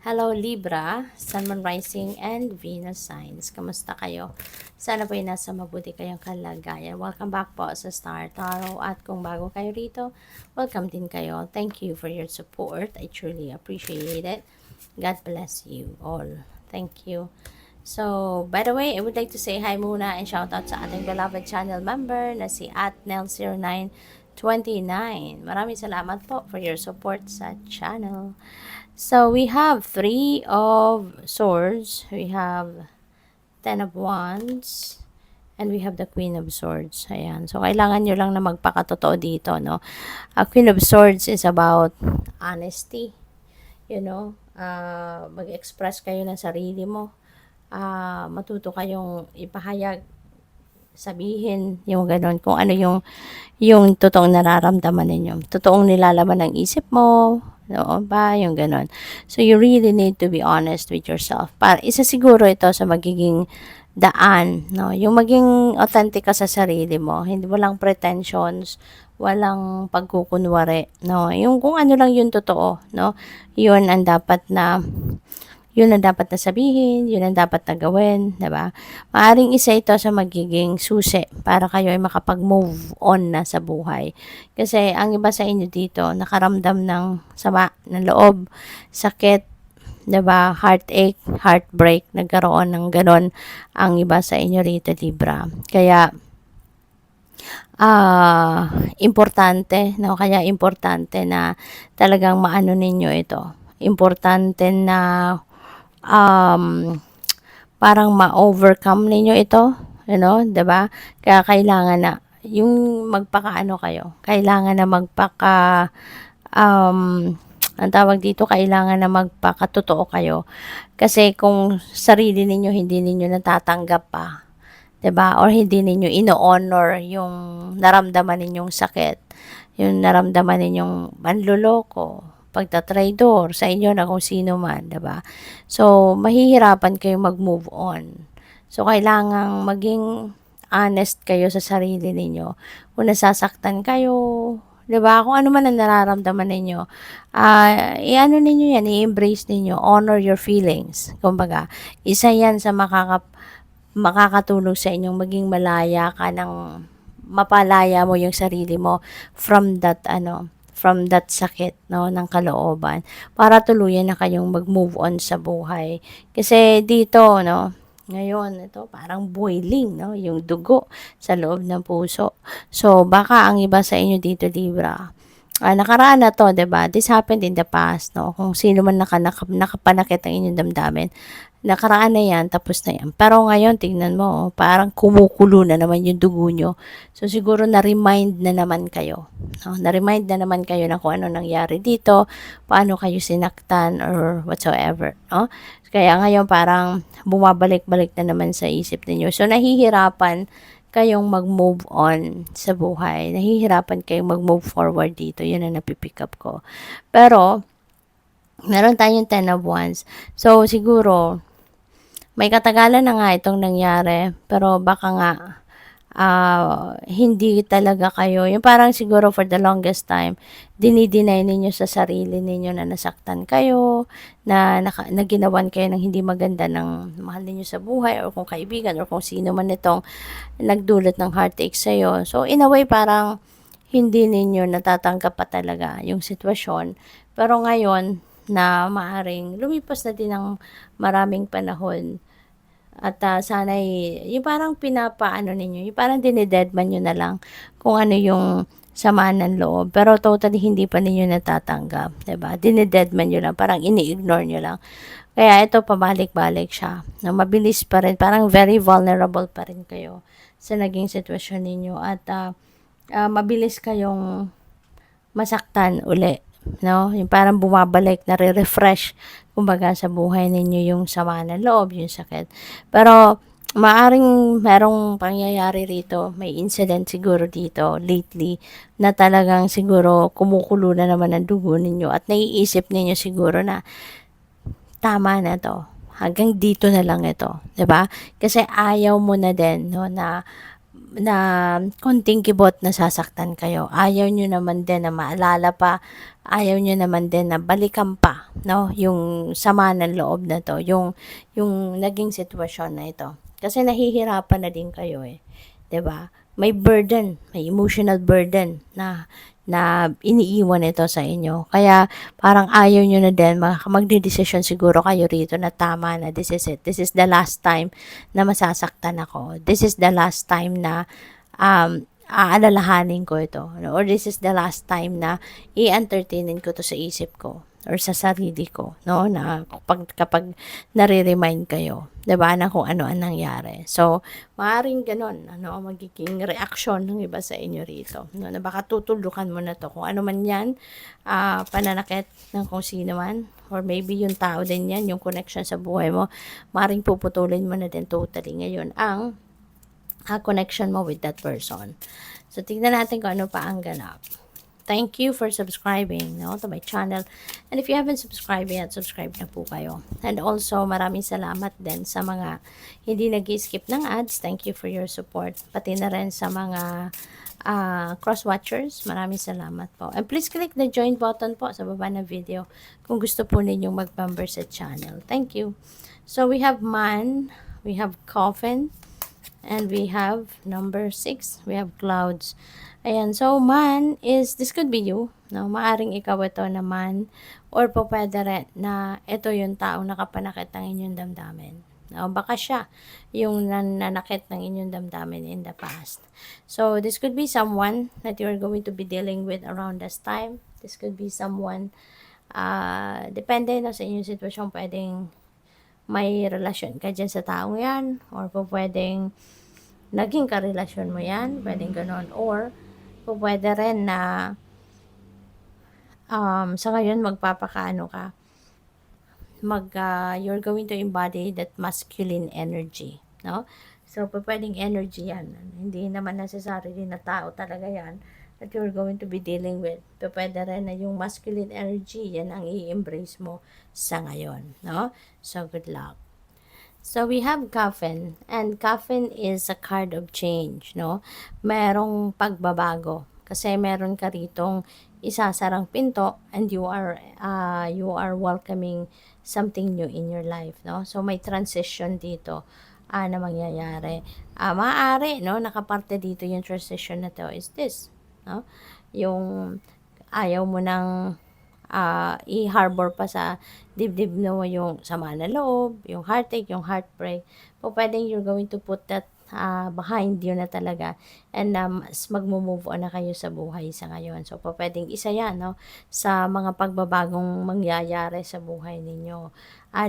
Hello Libra, Sun, Moon, Rising, and Venus signs. Kamusta kayo? Sana po ay nasa mabuti kayong kalagayan. Welcome back po sa Star Tarot. At kung bago kayo rito, welcome din kayo. Thank you for your support. I truly appreciate it. God bless you all. Thank you. So, by the way, I would like to say hi muna and shout out sa ating beloved channel member na si @nel0929. Maraming salamat po for your support sa channel. So, we have Three of Swords, we have Ten of Wands, and we have the Queen of Swords. Ayan. So, kailangan nyo lang na magpakatotoo dito, no? Queen of Swords is about honesty. You know, mag-express kayo ng sarili mo. Matuto kayong ipahayag, sabihin yung gano'n, kung ano yung totoong nararamdaman ninyo. Totoong nilalaman ng isip mo, no ba? Yung gano'n. So, you really need to be honest with yourself. Isa siguro ito sa magiging daan, no? Yung maging authentic ka sa sarili mo. Hindi mo lang pretensions, walang pagkukunwari, no? Yung kung ano lang yung totoo, no? Yun ang dapat na sabihin, yun ang dapat na gawin, diba? Maaring isa ito sa magiging susi para kayo ay makapag-move on na sa buhay. Kasi ang iba sa inyo dito, nakaramdam ng sama ng loob, sakit, diba? Heartache, heartbreak, nagkaroon ng ganon ang iba sa inyo rito, Libra. Kaya, importante, no? Kaya importante na talagang maano ninyo ito. Importante na parang ma-overcome ninyo ito, you know, 'di ba? Kaya kailangan na yung magpakaano kayo. Kailangan na ang tawag dito, kailangan na magpakatotoo kayo. Kasi kung sarili ninyo hindi ninyo natatanggap pa, 'di ba? Or hindi ninyo ino-honor yung naramdaman ninyong sakit, yung naramdaman ninyong manloloko, pagtatraidor sa inyo na kung sino man, 'di ba? So, mahihirapan kayong mag-move on. So, kailangang maging honest kayo sa sarili ninyo. Kung nasasaktan kayo, 'di ba? Kung ano man ang nararamdaman ninyo, i-ano ninyo 'yan, i-embrace ninyo, honor your feelings. Kumbaga, isa 'yan sa makakatulong sa inyong maging malaya ka ng mapalaya mo yung sarili mo from that sakit, no, ng kalooban, para tuluyan na kayong mag-move on sa buhay. Kasi dito, no, ngayon, ito parang boiling, no, yung dugo sa loob ng puso. So, baka ang iba sa inyo dito, Libra, nakaraan na to, 'di ba? This happened in the past, no? Kung sino man nakapanakit ang inyong damdamin, nakaraan na 'yan, tapos na 'yan. Pero ngayon, tingnan mo, parang kumukulo na naman yung dugo nyo. So, siguro na-remind na naman kayo. No? Na-remind na naman kayo na kung ano nangyari dito, paano kayo sinaktan, or whatsoever, no? Kaya ngayon, parang bumabalik-balik na naman sa isip ninyo. So, nahihirapan kayong mag-move on sa buhay. Nahihirapan kayong mag-move forward dito. Yun ang napipick up ko. Pero, meron tayong 10 of Wands. So, siguro, may katagalan na nga itong nangyari. Pero, baka nga, hindi talaga kayo, yung parang siguro for the longest time, dinideny ninyo sa sarili ninyo na nasaktan kayo, na ginawan kayo ng hindi maganda ng mahal ninyo sa buhay, or kung kaibigan, or kung sino man itong nagdulot ng heartache sa'yo. So, in a way, parang hindi ninyo natatanggap pa talaga yung sitwasyon. Pero ngayon, na maaring lumipas na din ng maraming panahon, at sana yung parang pinapaano ninyo, yung parang dinededman nyo na lang kung ano yung samaan ng loob. Pero totally hindi pa ninyo natatanggap, diba? Dinededman nyo lang, parang ini-ignore nyo lang. Kaya ito, pabalik-balik siya. Na mabilis pa rin, parang very vulnerable pa rin kayo sa naging sitwasyon ninyo. At mabilis kayong masaktan uli, no? Yung parang bumabalik, nare-refresh kumbaga sa buhay ninyo yung sama ng loob, yung sakit. Pero maaring merong pangyayari rito, may incident siguro dito lately na talagang siguro kumukulo na naman ang dugo ninyo at naiisip ninyo siguro na tama na to. Hanggang dito na lang ito, 'di ba? Kasi ayaw mo na din, no, na konting kibot nasasaktan kayo. Ayaw nyo naman din na maalala pa ayaw nyo naman din na balikan pa, no? Yung sama ng loob na to, yung naging sitwasyon na ito. Kasi nahihirapan na din kayo eh. 'Di ba? May burden, may emotional burden na iniiwan ito sa inyo. Kaya parang ayaw nyo na din, magdedesisyon siguro kayo rito na tama na, this is it. This is the last time na masasaktan ako. This is the last time na aalalahanin ko ito. Or this is the last time na i-entertainin ko to sa isip ko or sa sarili ko, no? Na kapag nare-remind kayo, 'di ba, na kung ano ang nangyari. So, maaring ganun, ano, magiging reaction ng iba sa inyo rito, no? Na baka tutuldukan mo na to kung ano man 'yan, pananakit ng kung sino man, or maybe yung tao din 'yan, yung connection sa buhay mo, maaring puputulin mo na din totally ngayon ang connection mo with that person. So, tignan natin kung ano pa ang ganap. Thank you for subscribing, no, to my channel. And if you haven't subscribed yet, subscribe na po kayo. And also, maraming salamat din sa mga hindi nag-skip ng ads. Thank you for your support. Pati na rin sa mga cross-watchers. Maraming salamat po. And please click the join button po sa baba ng video kung gusto po ninyong mag-member sa channel. Thank you. So, we have man, we have coffin, and we have number 6, we have clouds. Ayan, so man is, this could be you, no? Maaring ikaw ito naman, or po pwede rin na ito yung taong nakapanakit ng inyong damdamin. No? Baka siya yung nananakit ng inyong damdamin in the past. So, this could be someone that you're going to be dealing with around this time. This could be someone, depende no, sa inyong sitwasyon, pwedeng may relasyon ka dyan sa taong yan, or po pwedeng naging karelasyon mo yan, pwedeng ganon, or po pwede rin na sa ngayon magpapakaano ka, you're going to embody that masculine energy, no? So, pwedeng energy yan, hindi naman necessary na tao talaga yan that you're going to be dealing with. Pwede rin na yung masculine energy, yan ang i-embrace mo sa ngayon, no? So, good luck. So, we have coffin, and coffin is a card of change, no? Merong pagbabago, kasi meron ka ritong isasarang pinto, and you are welcoming something new in your life, no? So, may transition dito na mangyayari. Maaari, no? Nakaparte dito yung transition na to is this, no? Yung ayaw mo nang i-harbor pa sa dibdib mo yung sama na loob, yung heartache, yung heartbreak. Po pwedeng you're going to put that behind you na talaga, and magmo-move on na kayo sa buhay sa ngayon. So, po pwedeng isa yan, no, sa mga pagbabagong mangyayari sa buhay ninyo.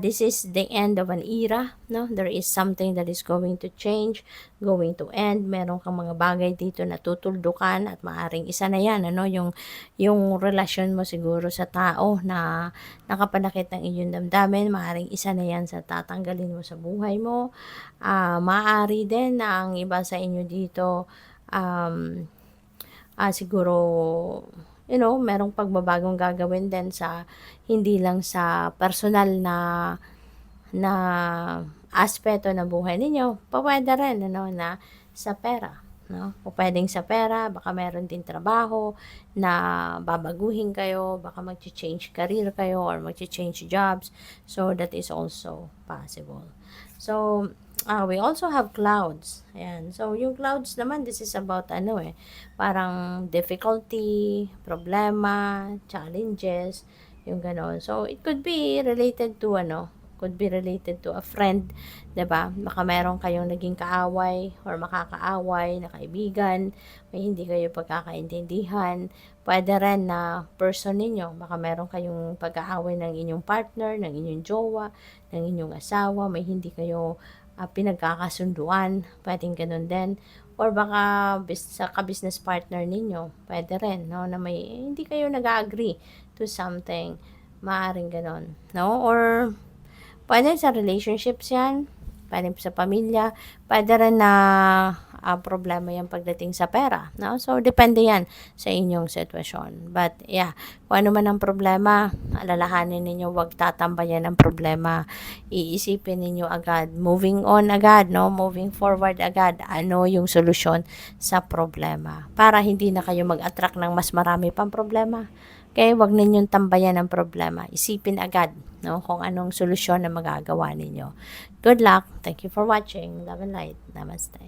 This is the end of an era, no? There is something that is going to change, going to end. Meron kang mga bagay dito na tutuldukan, at maaring isa na yan, ano, yung relasyon mo siguro sa tao na nakapanakit ng inyong damdamin, maaring isa na yan sa tatanggalin mo sa buhay mo. Maaari din na ang iba sa inyo dito, siguro, merong pagbabagong gagawin din sa, hindi lang sa personal na aspeto ng buhay ninyo, pwede rin, na sa pera, no? O pwedeng sa pera, baka meron din trabaho na babaguhin kayo, baka mag-change career kayo, or mag-change jobs. So, that is also possible. So, we also have clouds. Ayan. So, yung clouds naman, this is about parang difficulty, problema, challenges, yung gano'n. So, it could be related to a friend, 'di ba? Baka meron kayong naging kaaway or makakaaway na kaibigan, may hindi kayo pagkakaintindihan. Pwede rin na person ninyo, baka meron kayong pag-aaway ng inyong partner, ng inyong jowa, ng inyong asawa, may hindi kayo pinagkakasunduan, pwedeng ganun din. Or baka sa ka-business partner ninyo, pwede rin, no, na may hindi kayo nag-agree to something, maaring ganun, no? Or pwede sa relationships yan, pwede sa pamilya, pwede rin na problema yan pagdating sa pera, no? So, depende yan sa inyong sitwasyon. But, yeah, kung ano man ang problema, alalahanin ninyo, wag tatambayan ang problema. Iisipin ninyo agad, moving on agad, no? Moving forward agad, ano yung solusyon sa problema. Para hindi na kayo mag-attract ng mas marami pang problema. Okay, wag ninyong tambayan ang problema. Isipin agad, no, kung anong solusyon na magagawa ninyo. Good luck. Thank you for watching. Love and light. Namaste.